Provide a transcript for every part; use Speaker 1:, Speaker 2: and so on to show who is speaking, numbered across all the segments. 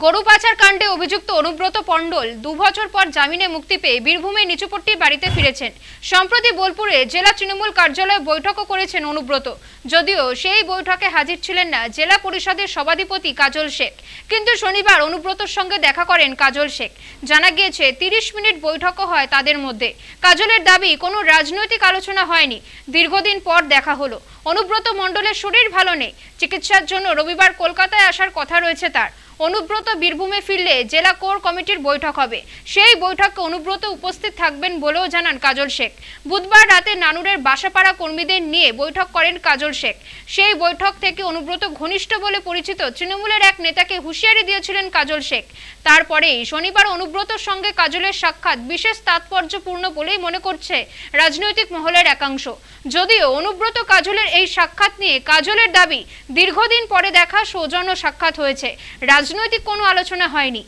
Speaker 1: গরু পাচার কাণ্ডে অভিযুক্ত অনুব্রত পণ্ডল 2 বছর পর জামিনে মুক্তি পেয়ে বীরভূমের নিচুপট্টির বাড়িতে ফিরেছেন। সম্প্রতি বোলপুরে জেলা তৃণমূল কার্যালয়ে বৈঠকও করেছেন অনুব্রত। যদিও সেই বৈঠকে হাজির ছিলেন না জেলা পরিষদের সভাধিপতি কাজল শেখ, কিন্তু শনিবার অনুব্রতর সঙ্গে দেখা করেন কাজল শেখ। জানা গিয়েছে 30 মিনিট বৈঠকও হয় তাদের মধ্যে। কাজলের দাবি কোনো রাজনৈতিক আলোচনা হয়নি, দীর্ঘদিন পর দেখা হলো। অনুব্রত মণ্ডলের শরীর ভালো নেই, চিকিৎসার জন্য রবিবার কলকাতায় আসার কথা রয়েছে তার। অনুব্রত বীরভূমে ফিরলে জেলা কোর কমিটির বৈঠক হবে, সেই বৈঠকে অনুব্রত উপস্থিত থাকবেন বলেও জানান কাজল শেখ। বুধবার রাতে নানুরের বাসাপাড়া কর্মীদের নিয়ে বৈঠক করেন কাজল শেখ। সেই বৈঠক থেকে অনুব্রত ঘনিষ্ঠ বলে পরিচিত তৃণমূলের এক নেতাকে হুঁশিয়ারি দিয়েছিলেন কাজল শেখ। তারপরেই শনিবার অনুব্রতর সঙ্গে কাজলের সাক্ষাৎ বিশেষ তাৎপর্যপূর্ণ বলেই মনে করছে রাজনৈতিক মহলের একাংশ। যদিও অনুব্রত কাজলের এই সাক্ষাৎ নিয়ে কাজলের দাবি দীর্ঘদিন পরে দেখা সৌজন্য সাক্ষাৎ হয়েছে, রাজনৈতিক কোনো আলোচনা হয়নি।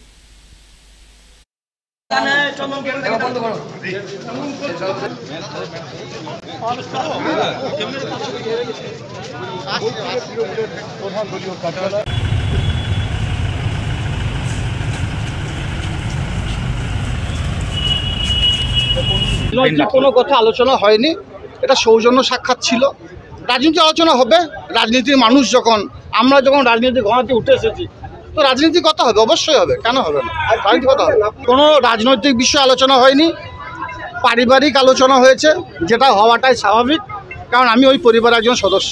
Speaker 2: কোনো কথা আলোচনা হয়নি, এটা সৌজন্য সাক্ষাৎ ছিল। রাজনীতি আলোচনা হবে, রাজনীতির মানুষ যখন, আমরা যখন রাজনীতি ঘনাতে উঠে এসেছি তো রাজনীতি কথা হবে, অবশ্যই হবে, কেন হবে না, রাজনীতি কথা হবে। কোনো রাজনৈতিক বিষয় আলোচনা হয়নি, পারিবারিক আলোচনা হয়েছে, যেটা হওয়াটাই স্বাভাবিক, কারণ আমি ওই পরিবারের একজন সদস্য।